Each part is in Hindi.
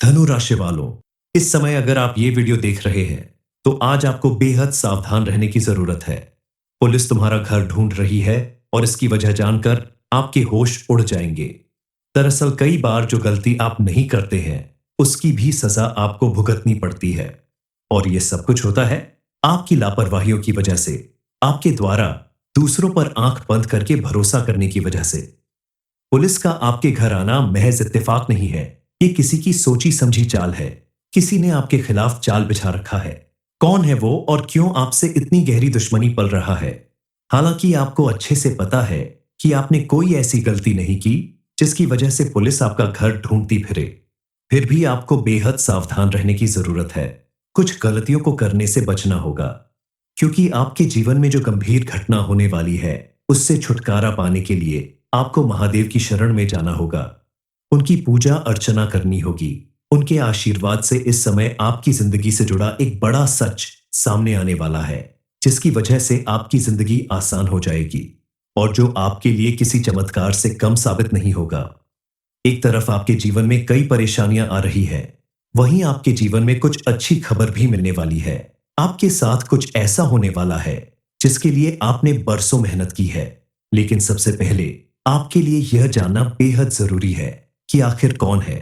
धनु राशि वालों, इस समय अगर आप ये वीडियो देख रहे हैं, तो आज आपको बेहद सावधान रहने की जरूरत है। पुलिस तुम्हारा घर ढूंढ रही है और इसकी वजह जानकर आपके होश उड़ जाएंगे। दरअसल कई बार जो गलती आप नहीं करते हैं, उसकी भी सजा आपको भुगतनी पड़ती है। और ये सब कुछ होता है आपकी लापरवाहियों की वजह से, आपके द्वारा दूसरों पर आंख बंद करके भरोसा करने की वजह से। पुलिस का आपके घर आना महज इत्तेफाक नहीं है, ये किसी की सोची समझी चाल है। किसी ने आपके खिलाफ जाल बिछा रखा है। कौन है वो और क्यों आपसे इतनी गहरी दुश्मनी पल रहा है? हालांकि आपको अच्छे से पता है कि आपने कोई ऐसी गलती नहीं की जिसकी वजह से पुलिस आपका घर ढूंढती फिरे। फिर भी आपको बेहद सावधान रहने की जरूरत है। कुछ गलतियों को करने से बचना होगा, क्योंकि आपके जीवन में जो गंभीर घटना होने वाली है, उससे छुटकारा पाने के लिए आपको महादेव की शरण में जाना होगा। उनकी पूजा अर्चना करनी होगी। उनके आशीर्वाद से इस समय आपकी जिंदगी से जुड़ा एक बड़ा सच सामने आने वाला है, जिसकी वजह से आपकी जिंदगी आसान हो जाएगी और जो आपके लिए किसी चमत्कार से कम साबित नहीं होगा। एक तरफ आपके जीवन में कई परेशानियां आ रही है, वहीं आपके जीवन में कुछ अच्छी खबर भी मिलने वाली है। आपके साथ कुछ ऐसा होने वाला है जिसके लिए आपने बरसों मेहनत की है। लेकिन सबसे पहले आपके लिए यह जानना बेहद जरूरी है कि आखिर कौन है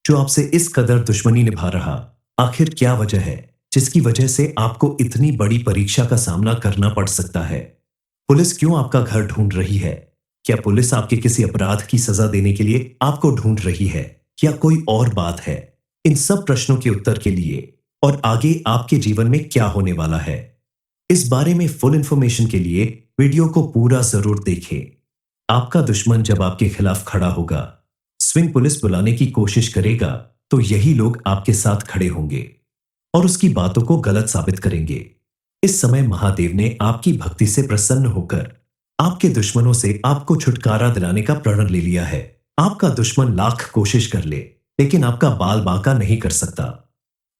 जो आपसे इस कदर दुश्मनी निभा रहा। आखिर क्या वजह है जिसकी वजह से आपको इतनी बड़ी परीक्षा का सामना करना पड़ सकता है? पुलिस क्यों आपका घर ढूंढ रही है? क्या पुलिस आपके किसी अपराध की सजा देने के लिए आपको ढूंढ रही है या कोई और बात है? इन सब प्रश्नों के उत्तर के लिए और आगे आपके जीवन में क्या होने वाला है, इस बारे में फुल इंफॉर्मेशन के लिए वीडियो को पूरा जरूर देखें। आपका दुश्मन जब आपके खिलाफ खड़ा होगा, स्विंग पुलिस बुलाने की कोशिश करेगा, तो यही लोग आपके साथ खड़े होंगे और उसकी बातों को गलत साबित करेंगे। इस समय महादेव ने आपकी भक्ति से प्रसन्न होकर आपके दुश्मनों से आपको छुटकारा दिलाने का प्रण ले लिया है। आपका दुश्मन लाख कोशिश कर ले, लेकिन आपका बाल बांका नहीं कर सकता।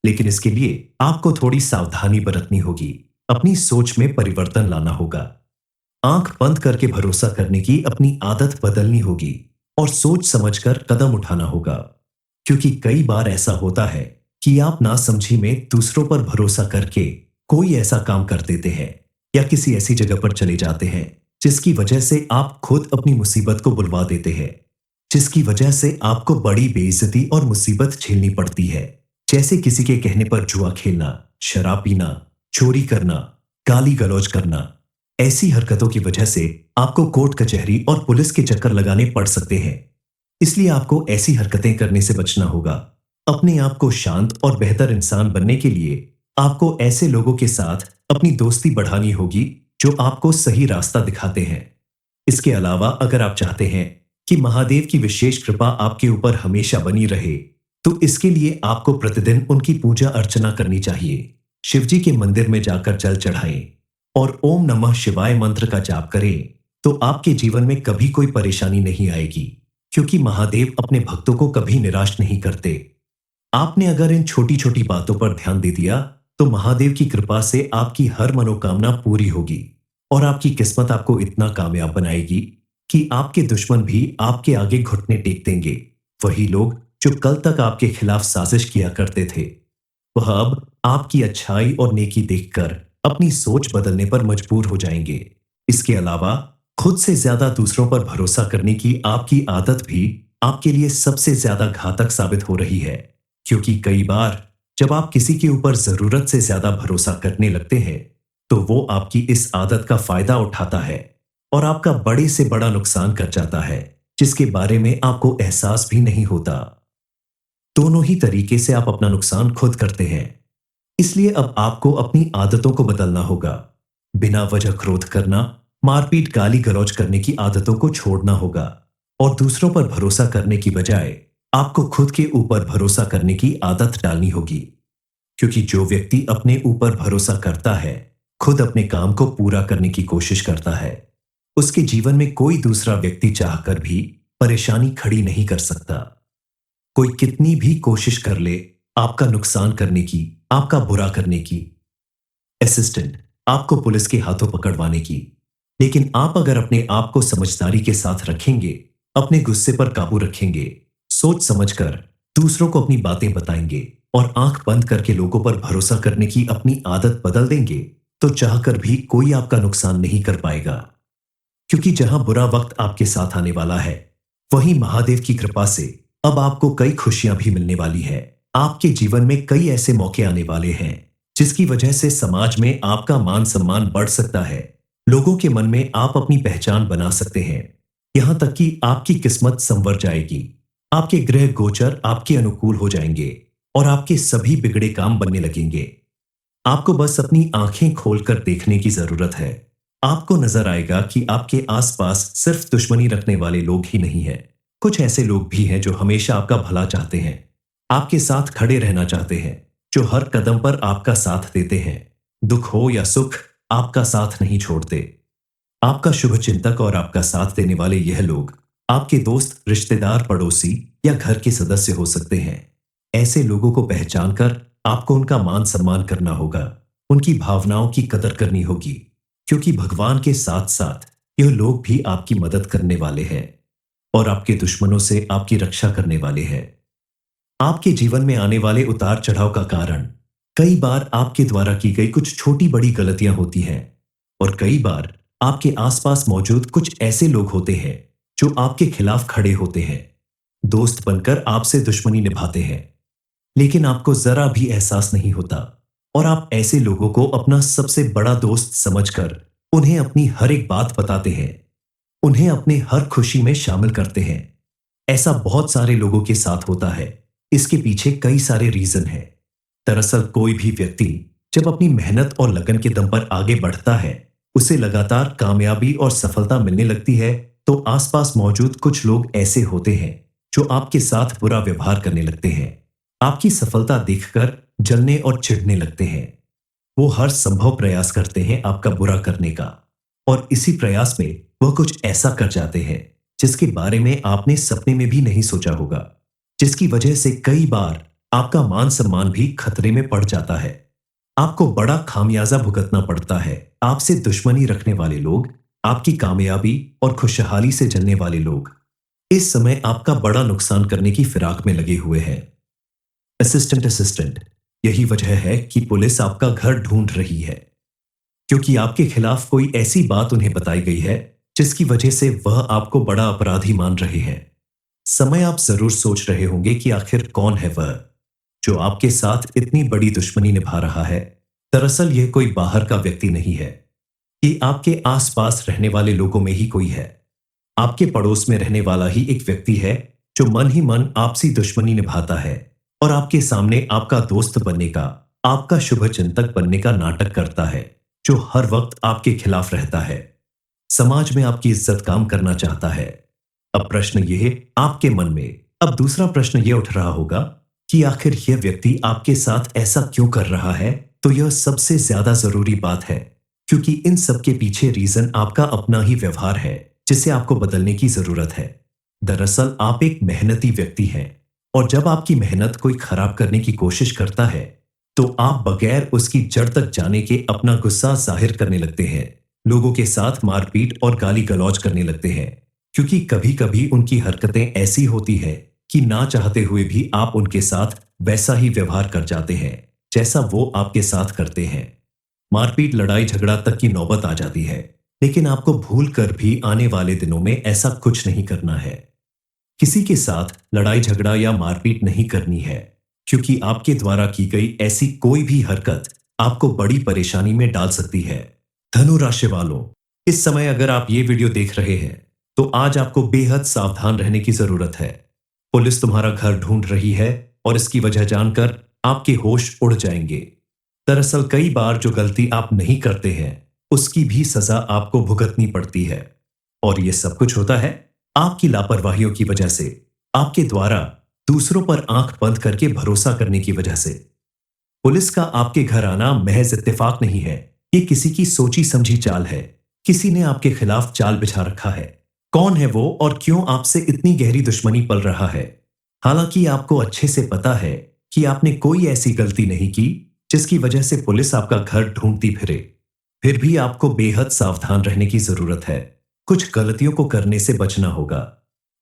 लेकिन इसके लिए आपको थोड़ी सावधानी बरतनी होगी। अपनी सोच में परिवर्तन लाना होगा। आंख बंद करके भरोसा करने की अपनी आदत बदलनी होगी और सोच समझकर कदम उठाना होगा, क्योंकि कई बार ऐसा होता है कि आप नासमझी में दूसरों पर भरोसा करके कोई ऐसा काम कर देते हैं या किसी ऐसी जगह पर चले जाते हैं जिसकी वजह से आप खुद अपनी मुसीबत को बुलवा देते हैं, जिसकी वजह से आपको बड़ी बेइज्जती और मुसीबत झेलनी पड़ती है। जैसे किसी के कहने पर जुआ खेलना, शराब पीना, चोरी करना, गाली गलौज करना। ऐसी हरकतों की वजह से आपको कोर्ट कचहरी और पुलिस के चक्कर लगाने पड़ सकते हैं। इसलिए आपको ऐसी हरकतें करने से बचना होगा। अपने आप को शांत और बेहतर इंसान बनने के लिए आपको ऐसे लोगों के साथ अपनी दोस्ती बढ़ानी होगी जो आपको सही रास्ता दिखाते हैं। इसके अलावा अगर आप चाहते हैं कि महादेव की विशेष कृपा आपके ऊपर हमेशा बनी रहे, तो इसके लिए आपको प्रतिदिन उनकी पूजा अर्चना करनी चाहिए। शिवजी के मंदिर में जाकर जल चढ़ाएं और ओम नमः शिवाय मंत्र का जाप करें, तो आपके जीवन में कभी कोई परेशानी नहीं आएगी, क्योंकि महादेव अपने भक्तों को कभी निराश नहीं करते। आपने अगर इन छोटी छोटी बातों पर ध्यान दे दिया, तो महादेव की कृपा से आपकी हर मनोकामना पूरी होगी और आपकी किस्मत आपको इतना कामयाब बनाएगी कि आपके दुश्मन भी आपके आगे घुटने टेक देंगे। वही लोग जो कल तक आपके खिलाफ साजिश किया करते थे, वह अब आपकी अच्छाई और नेकी देखकर अपनी सोच बदलने पर मजबूर हो जाएंगे। इसके अलावा खुद से ज्यादा दूसरों पर भरोसा करने की आपकी आदत भी आपके लिए सबसे ज्यादा घातक साबित हो रही है, क्योंकि कई बार जब आप किसी के ऊपर जरूरत से ज्यादा भरोसा करने लगते हैं, तो वो आपकी इस आदत का फायदा उठाता है और आपका बड़े से बड़ा नुकसान कर जाता है, जिसके बारे में आपको एहसास भी नहीं होता। दोनों ही तरीके से आप अपना नुकसान खुद करते हैं। इसलिए अब आपको अपनी आदतों को बदलना होगा। बिना वजह क्रोध करना, मारपीट, गाली गलौज करने की आदतों को छोड़ना होगा और दूसरों पर भरोसा करने की बजाय आपको खुद के ऊपर भरोसा करने की आदत डालनी होगी, क्योंकि जो व्यक्ति अपने ऊपर भरोसा करता है, खुद अपने काम को पूरा करने की कोशिश करता है, उसके जीवन में कोई दूसरा व्यक्ति चाहकर भी परेशानी खड़ी नहीं कर सकता। कोई कितनी भी कोशिश कर ले आपका नुकसान करने की, आपका बुरा करने की, असिस्टेंट आपको पुलिस के हाथों पकड़वाने की, लेकिन आप अगर अपने आप को समझदारी के साथ रखेंगे, अपने गुस्से पर काबू रखेंगे, सोच समझकर दूसरों को अपनी बातें बताएंगे और आंख बंद करके लोगों पर भरोसा करने की अपनी आदत बदल देंगे, तो चाहकर भी कोई आपका नुकसान नहीं कर पाएगा। क्योंकि जहां बुरा वक्त आपके साथ आने वाला है, वहीं महादेव की कृपा से अब आपको कई खुशियां भी मिलने वाली है। आपके जीवन में कई ऐसे मौके आने वाले हैं जिसकी वजह से समाज में आपका मान सम्मान बढ़ सकता है। लोगों के मन में आप अपनी पहचान बना सकते हैं। यहां तक कि आपकी किस्मत संवर जाएगी। आपके ग्रह गोचर आपके अनुकूल हो जाएंगे और आपके सभी बिगड़े काम बनने लगेंगे। आपको बस अपनी आंखें खोलकर देखने की जरूरत है। आपको नजर आएगा कि आपके आसपास सिर्फ दुश्मनी रखने वाले लोग ही नहीं हैं। कुछ ऐसे लोग भी हैं जो हमेशा आपका भला चाहते हैं, आपके साथ खड़े रहना चाहते हैं, जो हर कदम पर आपका साथ देते हैं। दुख हो या सुख, आपका साथ नहीं छोड़ते। आपका शुभ चिंतक और आपका साथ देने वाले यह लोग आपके दोस्त, रिश्तेदार, पड़ोसी या घर के सदस्य हो सकते हैं। ऐसे लोगों को पहचान कर आपको उनका मान सम्मान करना होगा, उनकी भावनाओं की कदर करनी होगी, क्योंकि भगवान के साथ साथ यह लोग भी आपकी मदद करने वाले हैं और आपके दुश्मनों से आपकी रक्षा करने वाले हैं। आपके जीवन में आने वाले उतार चढ़ाव का कारण कई बार आपके द्वारा की गई कुछ छोटी बड़ी गलतियां होती हैं, और कई बार आपके आसपास मौजूद कुछ ऐसे लोग होते हैं जो आपके खिलाफ खड़े होते हैं, दोस्त बनकर आपसे दुश्मनी निभाते हैं, लेकिन आपको जरा भी एहसास नहीं होता और आप ऐसे लोगों को अपना सबसे बड़ा दोस्त समझकर उन्हें अपनी हर एक बात बताते हैं, उन्हें अपने हर खुशी में शामिल करते हैं। ऐसा बहुत सारे लोगों के साथ होता है। इसके पीछे कई सारे रीजन हैं। दरअसल कोई भी व्यक्ति जब अपनी मेहनत और लगन के दम पर आगे बढ़ता है, उसे लगातार कामयाबी और सफलता मिलने लगती है, तो आसपास मौजूद कुछ लोग ऐसे होते हैं जो आपके साथ बुरा व्यवहार करने लगते हैं। आपकी सफलता देखकर जलने और चिढ़ने लगते हैं। वो हर संभव प्रयास करते हैं आपका बुरा करने का, और इसी प्रयास में वह कुछ ऐसा कर जाते हैं जिसके बारे में आपने सपने में भी नहीं सोचा होगा, जिसकी वजह से कई बार आपका मान सम्मान भी खतरे में पड़ जाता है। आपको बड़ा खामियाजा भुगतना पड़ता है। आपसे दुश्मनी रखने वाले लोग, आपकी कामयाबी और खुशहाली से जलने वाले लोग इस समय आपका बड़ा नुकसान करने की फिराक में लगे हुए हैं। असिस्टेंट असिस्टेंट, यही वजह है कि पुलिस आपका घर ढूंढ रही है, क्योंकि आपके खिलाफ कोई ऐसी बात उन्हें बताई गई है जिसकी वजह से वह आपको बड़ा अपराधी मान रहे हैं। समय आप जरूर सोच रहे होंगे कि आखिर कौन है वह जो आपके साथ इतनी बड़ी दुश्मनी निभा रहा है। दरअसल यह कोई बाहर का व्यक्ति नहीं है, कि आपके आसपास रहने वाले लोगों में ही कोई है। आपके पड़ोस में रहने वाला ही एक व्यक्ति है जो मन ही मन आपसी दुश्मनी निभाता है और आपके सामने आपका दोस्त बनने का, आपका शुभ चिंतक बनने का नाटक करता है, जो हर वक्त आपके खिलाफ रहता है, समाज में आपकी इज्जत काम करना चाहता है। अब प्रश्न यह आपके मन में, अब दूसरा प्रश्न यह उठ रहा होगा कि आखिर यह व्यक्ति आपके साथ ऐसा क्यों कर रहा है। तो यह सबसे ज्यादा जरूरी बात है, क्योंकि इन सब के पीछे रीजन आपका अपना ही व्यवहार है, जिसे आपको बदलने की जरूरत है। दरअसल आप एक मेहनती व्यक्ति हैं, और जब आपकी मेहनत कोई खराब करने की कोशिश करता है, तो आप बगैर उसकी जड़ तक जाने के अपना गुस्सा जाहिर करने लगते हैं, लोगों के साथ मारपीट और गाली गलौज करने लगते हैं, क्योंकि कभी कभी उनकी हरकतें ऐसी होती है कि ना चाहते हुए भी आप उनके साथ वैसा ही व्यवहार कर जाते हैं जैसा वो आपके साथ करते हैं। मारपीट, लड़ाई झगड़ा तक की नौबत आ जाती है, लेकिन आपको भूल कर भी आने वाले दिनों में ऐसा कुछ नहीं करना है। किसी के साथ लड़ाई झगड़ा या मारपीट नहीं करनी है, क्योंकि आपके द्वारा की गई ऐसी कोई भी हरकत आपको बड़ी परेशानी में डाल सकती है। धनु राशि वालों, इस समय अगर आप ये वीडियो देख रहे हैं, तो आज आपको बेहद सावधान रहने की जरूरत है। पुलिस तुम्हारा घर ढूंढ रही है और इसकी वजह जानकर आपके होश उड़ जाएंगे। दरअसल कई बार जो गलती आप नहीं करते हैं, उसकी भी सजा आपको भुगतनी पड़ती है, और यह सब कुछ होता है आपकी लापरवाहियों की वजह से, आपके द्वारा दूसरों पर आंख बंद करके भरोसा करने की वजह से। पुलिस का आपके घर आना महज इत्तेफाक नहीं है, ये किसी की सोची समझी चाल है। किसी ने आपके खिलाफ जाल बिछा रखा है। कौन है वो और क्यों आपसे इतनी गहरी दुश्मनी पल रहा है? हालांकि आपको अच्छे से पता है कि आपने कोई ऐसी गलती नहीं की जिसकी वजह से पुलिस आपका घर ढूंढती फिरे, फिर भी आपको बेहद सावधान रहने की जरूरत है। कुछ गलतियों को करने से बचना होगा,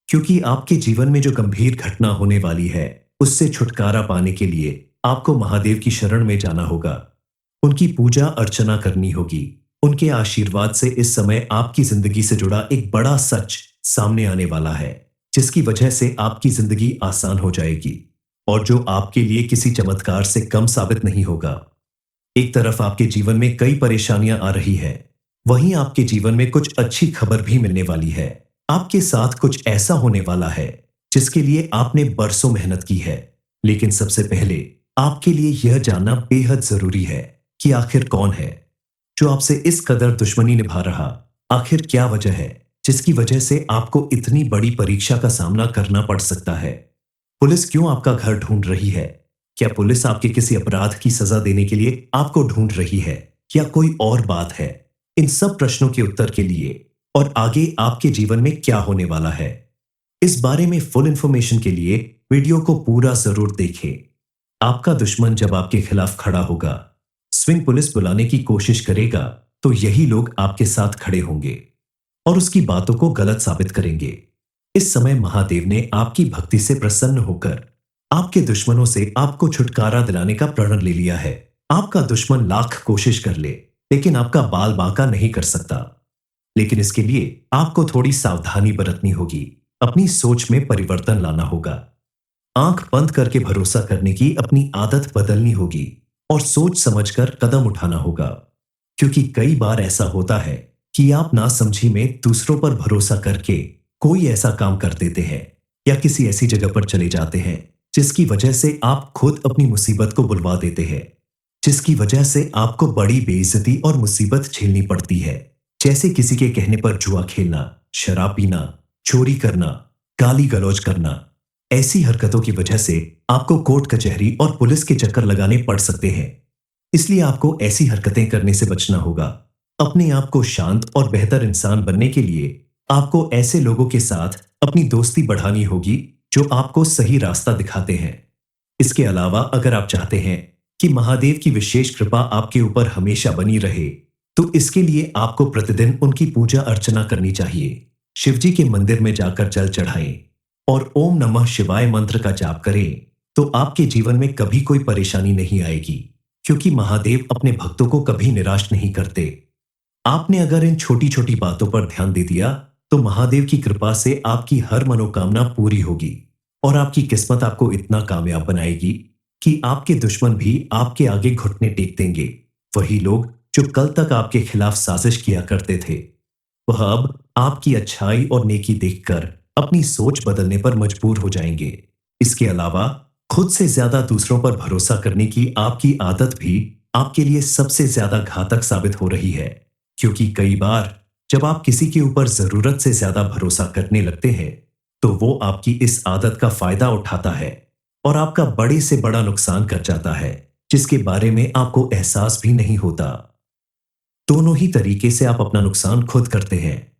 क्योंकि आपके जीवन में जो गंभीर घटना होने वाली है, उससे छुटकारा पाने के लिए आपको महादेव की शरण में जाना होगा। उनकी पूजा अर्चना करनी होगी। उनके आशीर्वाद से इस समय आपकी जिंदगी से जुड़ा एक बड़ा सच सामने आने वाला है, जिसकी वजह से आपकी जिंदगी आसान हो जाएगी और जो आपके लिए किसी चमत्कार से कम साबित नहीं होगा। एक तरफ आपके जीवन में कई परेशानियां आ रही है, वहीं आपके जीवन में कुछ अच्छी खबर भी मिलने वाली है। आपके साथ कुछ ऐसा होने वाला है जिसके लिए आपने बरसों मेहनत की है। लेकिन सबसे पहले आपके लिए यह जानना बेहद जरूरी है कि आखिर कौन है जो आपसे इस कदर दुश्मनी निभा रहा। आखिर क्या वजह है जिसकी वजह से आपको इतनी बड़ी परीक्षा का सामना करना पड़ सकता है। पुलिस क्यों आपका घर ढूंढ रही है? क्या पुलिस आपके किसी अपराध की सजा देने के लिए आपको ढूंढ रही है या कोई और बात है? इन सब प्रश्नों के उत्तर के लिए और आगे आपके जीवन में क्या होने वाला है, इस बारे में फुल इंफॉर्मेशन के लिए वीडियो को पूरा जरूर देखें। आपका दुश्मन जब आपके खिलाफ खड़ा होगा, स्विंग पुलिस बुलाने की कोशिश करेगा, तो यही लोग आपके साथ खड़े होंगे और उसकी बातों को गलत साबित करेंगे। इस समय महादेव ने आपकी भक्ति से प्रसन्न होकर आपके दुश्मनों से आपको छुटकारा दिलाने का प्रण ले लिया है। आपका दुश्मन लाख कोशिश कर ले, लेकिन आपका बाल बांका नहीं कर सकता। लेकिन इसके लिए आपको थोड़ी सावधानी बरतनी होगी। अपनी सोच में परिवर्तन लाना होगा। आंख बंद करके भरोसा करने की अपनी आदत बदलनी होगी और सोच समझकर कदम उठाना होगा। क्योंकि कई बार ऐसा होता है कि आप नासमझी में दूसरों पर भरोसा करके कोई ऐसा काम कर देते हैं या किसी ऐसी जगह पर चले जाते हैं जिसकी वजह से आप खुद अपनी मुसीबत को बुलवा देते हैं, जिसकी वजह से आपको बड़ी बेइज्जती और मुसीबत झेलनी पड़ती है। जैसे किसी के कहने पर जुआ खेलना, शराब पीना, चोरी करना, गाली गलौज करना। ऐसी हरकतों की वजह से आपको कोर्ट कचहरी और पुलिस के चक्कर लगाने पड़ सकते हैं। इसलिए आपको ऐसी हरकतें करने से बचना होगा। अपने आप को शांत और बेहतर इंसान बनने के लिए आपको ऐसे लोगों के साथ अपनी दोस्ती बढ़ानी होगी जो आपको सही रास्ता दिखाते हैं। इसके अलावा अगर आप चाहते हैं कि महादेव की विशेष कृपा आपके ऊपर हमेशा बनी रहे, तो इसके लिए आपको प्रतिदिन उनकी पूजा अर्चना करनी चाहिए। शिवजी के मंदिर में जाकर जल चढ़ाएं और ओम नमः शिवाय मंत्र का जाप करें, तो आपके जीवन में कभी कोई परेशानी नहीं आएगी, क्योंकि महादेव अपने भक्तों को कभी निराश नहीं करते। आपने अगर इन छोटी छोटी बातों पर ध्यान दे दिया, तो महादेव की कृपा से आपकी हर मनोकामना पूरी होगी और आपकी किस्मत आपको इतना कामयाब बनाएगी कि आपके दुश्मन भी आपके आगे घुटने टेक देंगे। वही लोग जो कल तक आपके खिलाफ साजिश किया करते थे, वह अब आपकी अच्छाई और नेकी देखकर अपनी सोच बदलने पर मजबूर हो जाएंगे। इसके अलावा खुद से ज्यादा दूसरों पर भरोसा करने की आपकी आदत भी आपके लिए सबसे ज्यादा घातक साबित हो रही है, क्योंकि कई बार जब आप किसी के ऊपर जरूरत से ज्यादा भरोसा करने लगते हैं, तो वो आपकी इस आदत का फायदा उठाता है और आपका बड़े से बड़ा नुकसान कर जाता है, जिसके बारे में आपको एहसास भी नहीं होता। दोनों ही तरीके से आप अपना नुकसान खुद करते हैं।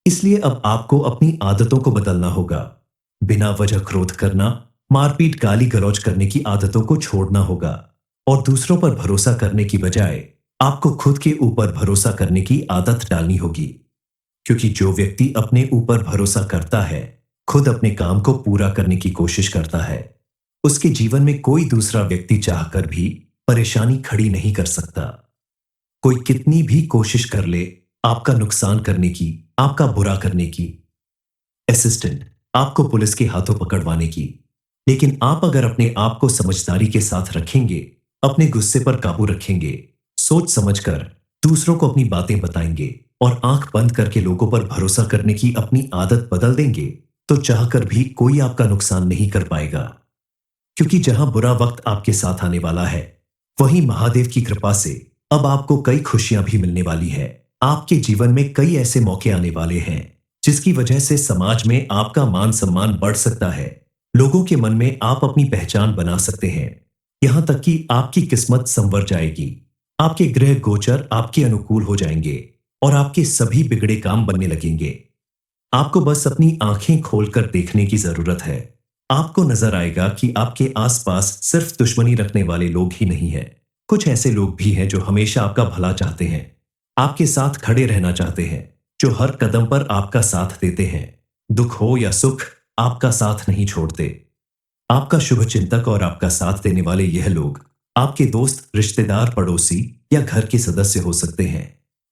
इसलिए अब आपको अपनी आदतों को बदलना होगा। बिना वजह क्रोध करना, मारपीट, गाली गलौज करने की आदतों को छोड़ना होगा और दूसरों पर भरोसा करने की बजाय आपको खुद के ऊपर भरोसा करने की आदत डालनी होगी। क्योंकि जो व्यक्ति अपने ऊपर भरोसा करता है, खुद अपने काम को पूरा करने की कोशिश करता है, उसके जीवन में कोई दूसरा व्यक्ति चाहकर भी परेशानी खड़ी नहीं कर सकता। कोई कितनी भी कोशिश कर ले आपका नुकसान करने की, आपका बुरा करने की, असिस्टेंट आपको पुलिस के हाथों पकड़वाने की, लेकिन आप अगर अपने आप को समझदारी के साथ रखेंगे, अपने गुस्से पर काबू रखेंगे, सोच समझकर दूसरों को अपनी बातें बताएंगे और आंख बंद करके लोगों पर भरोसा करने की अपनी आदत बदल देंगे, तो चाहकर भी कोई आपका नुकसान नहीं कर पाएगा। क्योंकि जहां बुरा वक्त आपके साथ आने वाला है, वहीं महादेव की कृपा से अब आपको कई खुशियां भी मिलने वाली है। आपके जीवन में कई ऐसे मौके आने वाले हैं जिसकी वजह से समाज में आपका मान सम्मान बढ़ सकता है। लोगों के मन में आप अपनी पहचान बना सकते हैं। यहां तक कि आपकी किस्मत संवर जाएगी। आपके ग्रह गोचर आपके अनुकूल हो जाएंगे और आपके सभी बिगड़े काम बनने लगेंगे। आपको बस अपनी आंखें खोलकर देखने की जरूरत है। आपको नजर आएगा कि आपके आसपास सिर्फ दुश्मनी रखने वाले लोग ही नहीं हैं। कुछ ऐसे लोग भी हैं जो हमेशा आपका भला चाहते हैं, आपके साथ खड़े रहना चाहते हैं, जो हर कदम पर आपका साथ देते हैं। दुख हो या सुख, आपका साथ नहीं छोड़ते। आपका शुभ चिंतक और आपका साथ देने वाले यह लोग आपके दोस्त, रिश्तेदार, पड़ोसी या घर के सदस्य हो सकते हैं।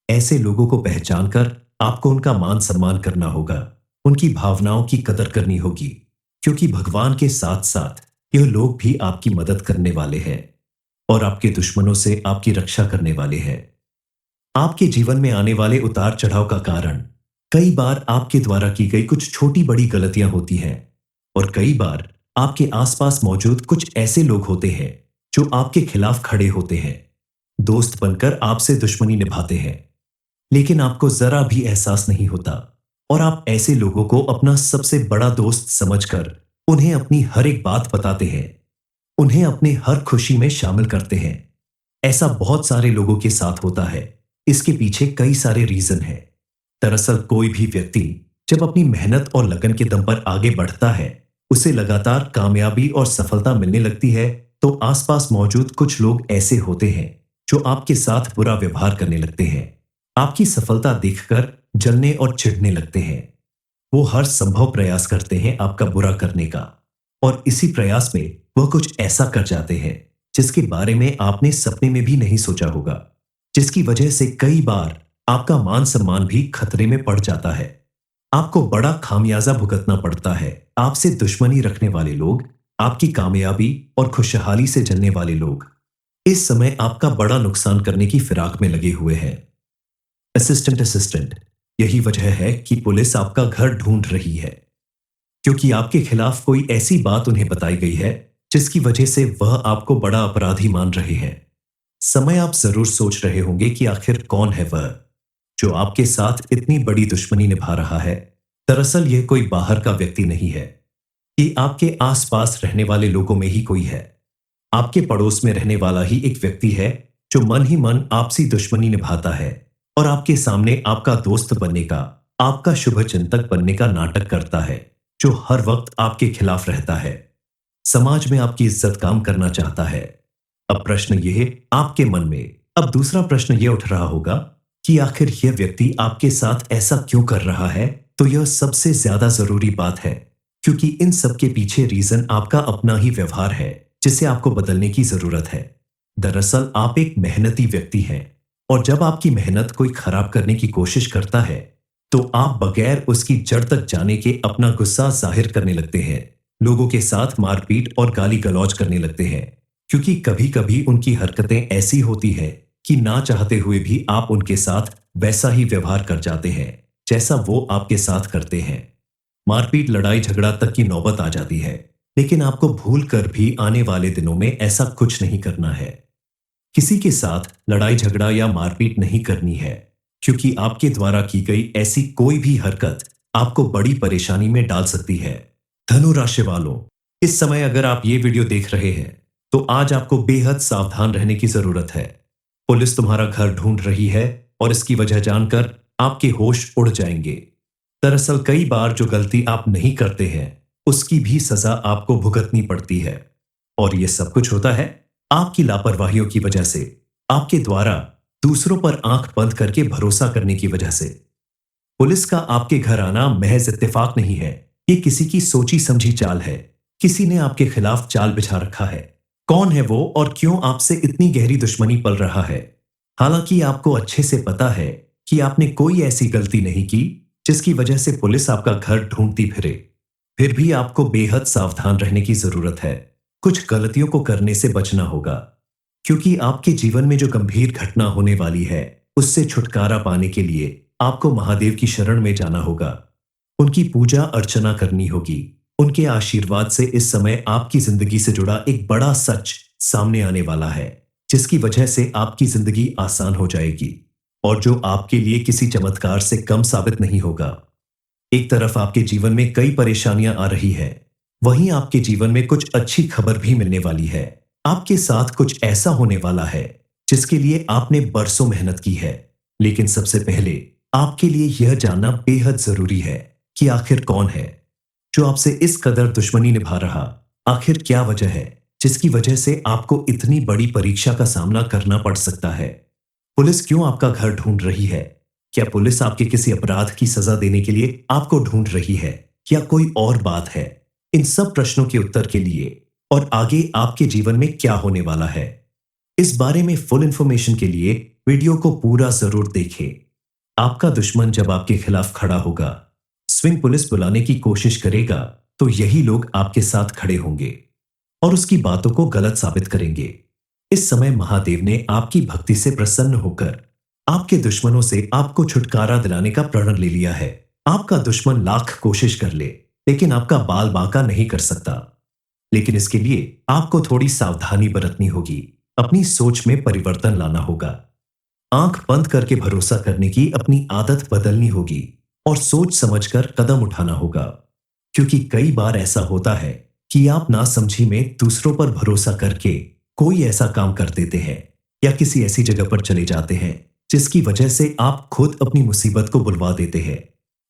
ऐसे लोगों को पहचान कर आपको उनका मान सम्मान करना होगा, उनकी भावनाओं की कदर करनी होगी, क्योंकि भगवान के साथ साथ यह लोग भी आपकी मदद करने वाले हैं और आपके दुश्मनों से आपकी रक्षा करने वाले हैं। आपके जीवन में आने वाले उतार चढ़ाव का कारण कई बार आपके द्वारा की गई कुछ छोटी बड़ी गलतियां होती हैं और कई बार आपके आसपास मौजूद कुछ ऐसे लोग होते हैं जो आपके खिलाफ खड़े होते हैं, दोस्त बनकर आपसे दुश्मनी निभाते हैं, लेकिन आपको जरा भी एहसास नहीं होता और आप ऐसे लोगों को अपना सबसे बड़ा दोस्त समझकर उन्हें अपनी हर एक बात बताते हैं, उन्हें अपने हर खुशी में शामिल करते हैं। ऐसा बहुत सारे लोगों के साथ होता है। इसके पीछे कई सारे रीजन हैं। दरअसल कोई भी व्यक्ति जब अपनी मेहनत और लगन के दम पर आगे बढ़ता है, उसे लगातार कामयाबी और सफलता मिलने लगती है, तो आसपास मौजूद कुछ लोग ऐसे होते हैं जो आपके साथ बुरा व्यवहार करने लगते हैं, आपकी सफलता देखकर जलने और चिढ़ने लगते हैं। वो हर संभव प्रयास करते हैं आपका बुरा करने का और इसी प्रयास में वह कुछ ऐसा कर जाते हैं जिसके बारे में आपने सपने में भी नहीं सोचा होगा, जिसकी वजह से कई बार आपका मान सम्मान भी खतरे में पड़ जाता है। आपको बड़ा खामियाजा भुगतना पड़ता है। आपसे दुश्मनी रखने वाले लोग, आपकी कामयाबी और खुशहाली से जलने वाले लोग इस समय आपका बड़ा नुकसान करने की फिराक में लगे हुए हैं। असिस्टेंट असिस्टेंट, यही वजह है कि पुलिस आपका घर ढूंढ रही है, क्योंकि आपके खिलाफ कोई ऐसी बात उन्हें बताई गई है जिसकी वजह से वह आपको बड़ा अपराधी मान रहे हैं। समय आप जरूर सोच रहे होंगे कि आखिर कौन है वह जो आपके साथ इतनी बड़ी दुश्मनी निभा रहा है। दरअसल यह कोई बाहर का व्यक्ति नहीं है, ये आपके आसपास रहने वाले लोगों में ही कोई है। आपके पड़ोस में रहने वाला ही एक व्यक्ति है जो मन ही मन आपसी दुश्मनी निभाता है और आपके सामने आपका दोस्त बनने का, आपका शुभ चिंतक बनने का नाटक करता है, जो हर वक्त आपके खिलाफ रहता है, समाज में आपकी इज्जत काम करना चाहता है। अब प्रश्न यह आपके मन में, अब दूसरा प्रश्न यह उठ रहा होगा कि आखिर यह व्यक्ति आपके साथ ऐसा क्यों कर रहा है। तो यह सबसे ज्यादा जरूरी बात है, क्योंकि इन सब के पीछे रीजन आपका अपना ही व्यवहार है जिसे आपको बदलने की जरूरत है। दरअसल आप एक मेहनती व्यक्ति हैं और जब आपकी मेहनत कोई खराब करने की कोशिश करता है तो आप बगैर उसकी जड़ तक जाने के अपना गुस्सा जाहिर करने लगते हैं, लोगों के साथ मारपीट और गाली गलौज करने लगते हैं, क्योंकि कभी कभी उनकी हरकतें ऐसी होती हैं कि ना चाहते हुए भी आप उनके साथ वैसा ही व्यवहार कर जाते हैं जैसा वो आपके साथ करते हैं। मारपीट, लड़ाई झगड़ा तक की नौबत आ जाती है, लेकिन आपको भूल कर भी आने वाले दिनों में ऐसा कुछ नहीं करना है। किसी के साथ लड़ाई झगड़ा या मारपीट नहीं करनी है, क्योंकि आपके द्वारा की गई ऐसी कोई भी हरकत आपको बड़ी परेशानी में डाल सकती है। धनु राशि वालों, इस समय अगर आप ये वीडियो देख रहे हैं तो आज आपको बेहद सावधान रहने की जरूरत है। पुलिस तुम्हारा घर ढूंढ रही है और इसकी वजह जानकर आपके होश उड़ जाएंगे। दरअसल कई बार जो गलती आप नहीं करते हैं उसकी भी सजा आपको भुगतनी पड़ती है, और यह सब कुछ होता है आपकी लापरवाहियों की वजह से, आपके द्वारा दूसरों पर आंख बंद करके भरोसा करने की वजह से। पुलिस का आपके घर आना महज इत्तेफाक नहीं है, ये किसी की सोची समझी चाल है। किसी ने आपके खिलाफ चाल बिछा रखा है। कौन है वो और क्यों आपसे इतनी गहरी दुश्मनी पल रहा है? हालांकि आपको अच्छे से पता है कि आपने कोई ऐसी गलती नहीं की जिसकी वजह से पुलिस आपका घर ढूंढती फिरे, फिर भी आपको बेहद सावधान रहने की जरूरत है। कुछ गलतियों को करने से बचना होगा, क्योंकि आपके जीवन में जो गंभीर घटना होने वाली है उससे छुटकारा पाने के लिए आपको महादेव की शरण में जाना होगा, उनकी पूजा अर्चना करनी होगी। उनके आशीर्वाद से इस समय आपकी जिंदगी से जुड़ा एक बड़ा सच सामने आने वाला है, जिसकी वजह से आपकी जिंदगी आसान हो जाएगी और जो आपके लिए किसी चमत्कार से कम साबित नहीं होगा। एक तरफ आपके जीवन में कई परेशानियां आ रही है, वहीं आपके जीवन में कुछ अच्छी खबर भी मिलने वाली है। आपके साथ कुछ ऐसा होने वाला है जिसके लिए आपने बरसों मेहनत की है, लेकिन सबसे पहले आपके लिए यह जानना बेहद जरूरी है कि आखिर कौन है जो आपसे इस कदर दुश्मनी निभा रहा। आखिर क्या वजह है जिसकी वजह से आपको इतनी बड़ी परीक्षा का सामना करना पड़ सकता है? पुलिस क्यों आपका घर ढूंढ रही है? क्या पुलिस आपके किसी अपराध की सजा देने के लिए आपको ढूंढ रही है या कोई और बात है? इन सब प्रश्नों के उत्तर के लिए और आगे आपके जीवन में क्या होने वाला है, इस बारे में फुल इंफॉर्मेशन के लिए वीडियो को पूरा जरूर देखें। आपका दुश्मन जब आपके खिलाफ खड़ा होगा, स्विंग पुलिस बुलाने की कोशिश करेगा, तो यही लोग आपके साथ खड़े होंगे और उसकी बातों को गलत साबित करेंगे। इस समय महादेव ने आपकी भक्ति से प्रसन्न होकर आपके दुश्मनों से आपको छुटकारा दिलाने का प्रण ले लिया है। आपका दुश्मन लाख कोशिश कर ले, लेकिन आपका बाल बांका नहीं कर सकता। लेकिन इसके लिए आपको थोड़ी सावधानी बरतनी होगी, अपनी सोच में परिवर्तन लाना होगा, आंख बंद करके भरोसा करने की अपनी आदत बदलनी होगी और सोच समझकर कदम उठाना होगा। क्योंकि कई बार ऐसा होता है कि आप नासमझी में दूसरों पर भरोसा करके कोई ऐसा काम कर देते हैं या किसी ऐसी जगह पर चले जाते हैं जिसकी वजह से आप खुद अपनी मुसीबत को बुलवा देते हैं,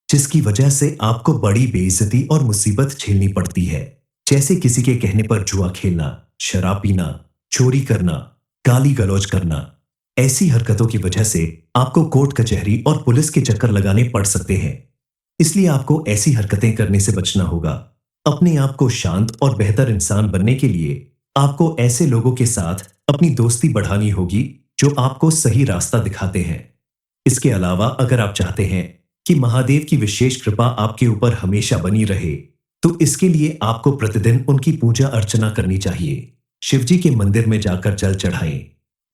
जिसकी वजह से आपको बड़ी बेइज्जती और मुसीबत झेलनी पड़ती है। जैसे किसी के कहने पर जुआ खेलना, शराब पीना, चोरी करना, गाली गलौज करना। ऐसी हरकतों की वजह से आपको कोर्ट कचहरी और पुलिस के चक्कर लगाने पड़ सकते हैं। इसलिए आपको ऐसी हरकतें करने से बचना होगा। अपने आप को शांत और बेहतर इंसान बनने के लिए आपको ऐसे लोगों के साथ अपनी दोस्ती बढ़ानी होगी जो आपको सही रास्ता दिखाते हैं। इसके अलावा अगर आप चाहते हैं कि महादेव की विशेष कृपा आपके ऊपर हमेशा बनी रहे, तो इसके लिए आपको प्रतिदिन उनकी पूजा अर्चना करनी चाहिए। शिवजी के मंदिर में जाकर जल चढ़ाएं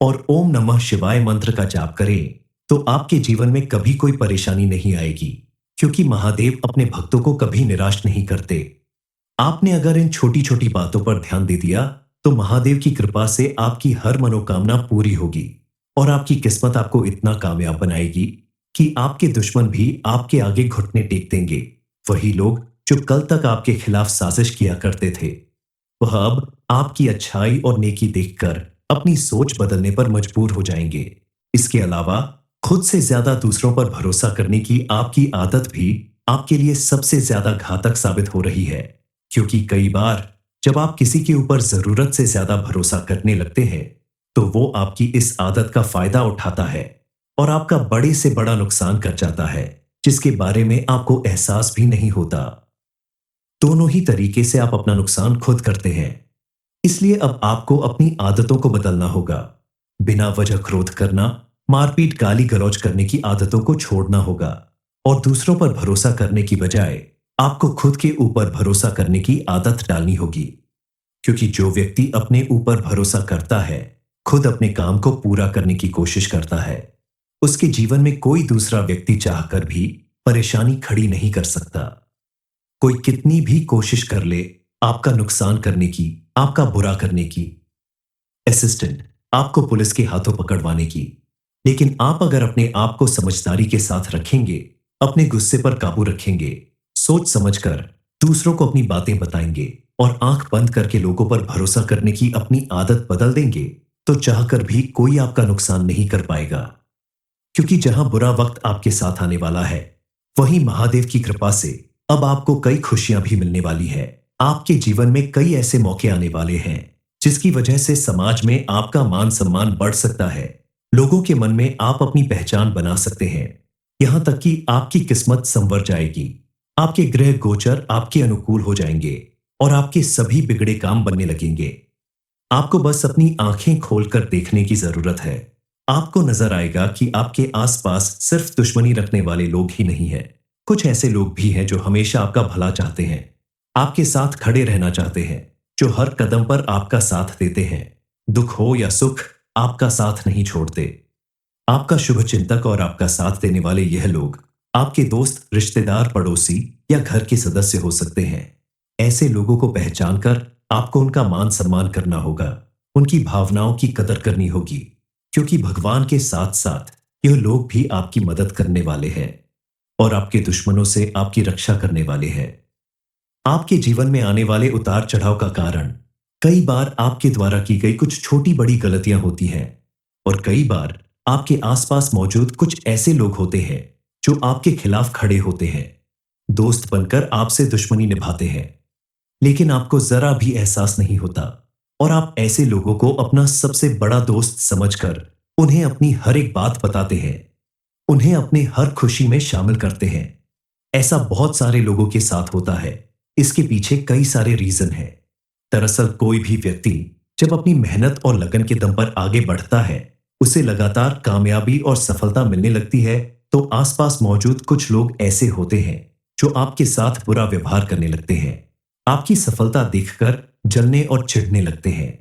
और ओम नमः शिवाय मंत्र का जाप करें, तो आपके जीवन में कभी कोई परेशानी नहीं आएगी, क्योंकि महादेव अपने भक्तों को कभी निराश नहीं करते। आपने अगर इन छोटी छोटी बातों पर ध्यान दे दिया, तो महादेव की कृपा से आपकी हर मनोकामना पूरी होगी और आपकी किस्मत आपको इतना कामयाब बनाएगी कि आपके दुश्मन भी आपके आगे घुटने टेक देंगे। वही लोग जो कल तक आपके खिलाफ साजिश किया करते थे, वह अब आपकी अच्छाई और नेकी देखकर अपनी सोच बदलने पर मजबूर हो जाएंगे। इसके अलावा खुद से ज्यादा दूसरों पर भरोसा करने की आपकी आदत भी आपके लिए सबसे ज्यादा घातक साबित हो रही है, क्योंकि कई बार जब आप किसी के ऊपर जरूरत से ज्यादा भरोसा करने लगते हैं, तो वो आपकी इस आदत का फायदा उठाता है और आपका बड़े से बड़ा नुकसान कर जाता है, जिसके बारे में आपको एहसास भी नहीं होता। दोनों ही तरीके से आप अपना नुकसान खुद करते हैं। इसलिए अब आपको अपनी आदतों को बदलना होगा। बिना वजह क्रोध करना, मारपीट, गाली गलौज करने की आदतों को छोड़ना होगा और दूसरों पर भरोसा करने की बजाय आपको खुद के ऊपर भरोसा करने की आदत डालनी होगी। क्योंकि जो व्यक्ति अपने ऊपर भरोसा करता है, खुद अपने काम को पूरा करने की कोशिश करता है, उसके जीवन में कोई दूसरा व्यक्ति चाहकर भी परेशानी खड़ी नहीं कर सकता। कोई कितनी भी कोशिश कर ले आपका नुकसान करने की, आपका बुरा करने की, असिस्टेंट आपको पुलिस के हाथों पकड़वाने की, लेकिन आप अगर अपने आप को समझदारी के साथ रखेंगे, अपने गुस्से पर काबू रखेंगे, सोच समझकर दूसरों को अपनी बातें बताएंगे और आंख बंद करके लोगों पर भरोसा करने की अपनी आदत बदल देंगे, तो चाहकर भी कोई आपका नुकसान नहीं कर पाएगा। क्योंकि जहां बुरा वक्त आपके साथ आने वाला है, वहीं महादेव की कृपा से अब आपको कई खुशियां भी मिलने वाली है। आपके जीवन में कई ऐसे मौके आने वाले हैं जिसकी वजह से समाज में आपका मान सम्मान बढ़ सकता है। लोगों के मन में आप अपनी पहचान बना सकते हैं। यहां तक कि आपकी किस्मत संवर जाएगी। आपके ग्रह गोचर आपके अनुकूल हो जाएंगे और आपके सभी बिगड़े काम बनने लगेंगे। आपको बस अपनी आंखें खोलकर देखने की जरूरत है। आपको नजर आएगा कि आपके आसपास सिर्फ दुश्मनी रखने वाले लोग ही नहीं है, कुछ ऐसे लोग भी हैं जो हमेशा आपका भला चाहते हैं, आपके साथ खड़े रहना चाहते हैं, जो हर कदम पर आपका साथ देते हैं। दुख हो या सुख, आपका साथ नहीं छोड़ते। आपका शुभ चिंतक और आपका साथ देने वाले यह लोग आपके दोस्त, रिश्तेदार, पड़ोसी या घर के सदस्य हो सकते हैं। ऐसे लोगों को पहचान कर आपको उनका मान सम्मान करना होगा, उनकी भावनाओं की कदर करनी होगी, क्योंकि भगवान के साथ साथ यह लोग भी आपकी मदद करने वाले हैं और आपके दुश्मनों से आपकी रक्षा करने वाले हैं। आपके जीवन में आने वाले उतार चढ़ाव का कारण कई बार आपके द्वारा की गई कुछ छोटी बड़ी गलतियां होती हैं और कई बार आपके आसपास मौजूद कुछ ऐसे लोग होते हैं जो आपके खिलाफ खड़े होते हैं, दोस्त बनकर आपसे दुश्मनी निभाते हैं, लेकिन आपको जरा भी एहसास नहीं होता और आप ऐसे लोगों को अपना सबसे बड़ा दोस्त समझकर उन्हें अपनी हर एक बात बताते हैं, उन्हें अपने हर खुशी में शामिल करते हैं। ऐसा बहुत सारे लोगों के साथ होता है, इसके पीछे कई सारे रीजन हैं। दरअसल कोई भी व्यक्ति जब अपनी मेहनत और लगन के दम पर आगे बढ़ता है, उसे लगातार कामयाबी और सफलता मिलने लगती है, तो आसपास मौजूद कुछ लोग ऐसे होते हैं जो आपके साथ बुरा व्यवहार करने लगते हैं। आपकी सफलता देखकर जलने और चिढ़ने लगते हैं।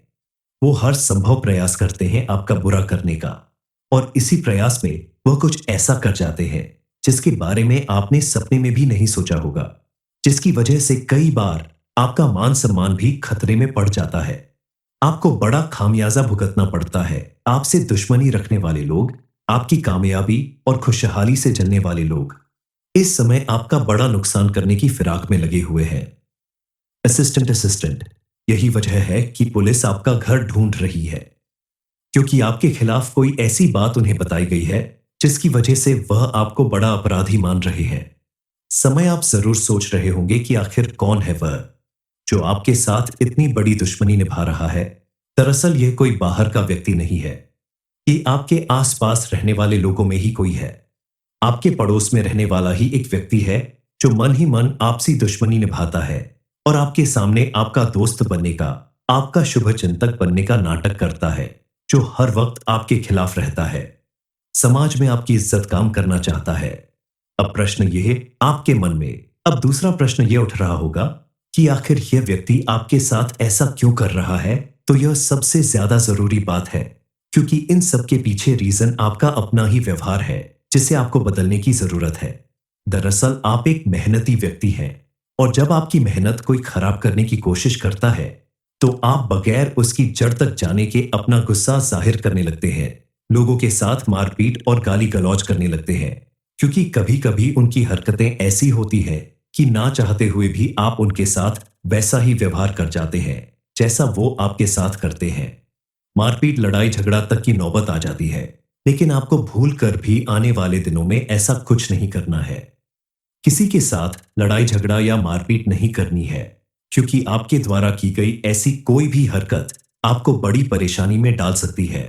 वो हर संभव प्रयास करते हैं आपका बुरा करने का, और इसी प्रयास में वह कुछ ऐसा कर जाते हैं जिसके बारे में आपने सपने में भी नहीं सोचा होगा, जिसकी वजह से कई बार आपका मान सम्मान भी खतरे में पड़ जाता है। आपको बड़ा खामियाजा भुगतना पड़ता है। आपसे दुश्मनी रखने वाले लोग, आपकी कामयाबी और खुशहाली से जलने वाले लोग इस समय आपका बड़ा नुकसान करने की फिराक में लगे हुए हैं। असिस्टेंट असिस्टेंट, यही वजह है कि पुलिस आपका घर ढूंढ रही है, क्योंकि आपके खिलाफ कोई ऐसी बात उन्हें बताई गई है जिसकी वजह से वह आपको बड़ा अपराधी मान रहे हैं। समय आप जरूर सोच रहे होंगे कि आखिर कौन है वह जो आपके साथ इतनी बड़ी दुश्मनी निभा रहा है। दरअसल यह कोई बाहर का व्यक्ति नहीं है, ये आपके आसपास रहने वाले लोगों में ही कोई है। आपके पड़ोस में रहने वाला ही एक व्यक्ति है जो मन ही मन आपसी दुश्मनी निभाता है और आपके सामने आपका दोस्त बनने का, आपका शुभ चिंतक बनने का नाटक करता है, जो हर वक्त आपके खिलाफ रहता है, समाज में आपकी इज्जत काम करना चाहता है। अब प्रश्न यह आपके मन में, अब दूसरा प्रश्न यह उठ रहा होगा कि आखिर यह व्यक्ति आपके साथ ऐसा क्यों कर रहा है। तो यह सबसे ज्यादा जरूरी बात है, क्योंकि इन सब के पीछे रीजन आपका अपना ही व्यवहार है जिसे आपको बदलने की जरूरत है। दरअसल आप एक मेहनती व्यक्ति हैं, और जब आपकी मेहनत कोई खराब करने की कोशिश करता है तो आप बगैर उसकी जड़ तक जाने के अपना गुस्सा जाहिर करने लगते हैं, लोगों के साथ मारपीट और गाली गलौज करने लगते हैं, क्योंकि कभी कभी उनकी हरकतें ऐसी होती हैं कि ना चाहते हुए भी आप उनके साथ वैसा ही व्यवहार कर जाते हैं जैसा वो आपके साथ करते हैं। मारपीट, लड़ाई झगड़ा तक की नौबत आ जाती है, लेकिन आपको भूल कर भी आने वाले दिनों में ऐसा कुछ नहीं करना है। किसी के साथ लड़ाई झगड़ा या मारपीट नहीं करनी है, क्योंकि आपके द्वारा की गई ऐसी कोई भी हरकत आपको बड़ी परेशानी में डाल सकती है।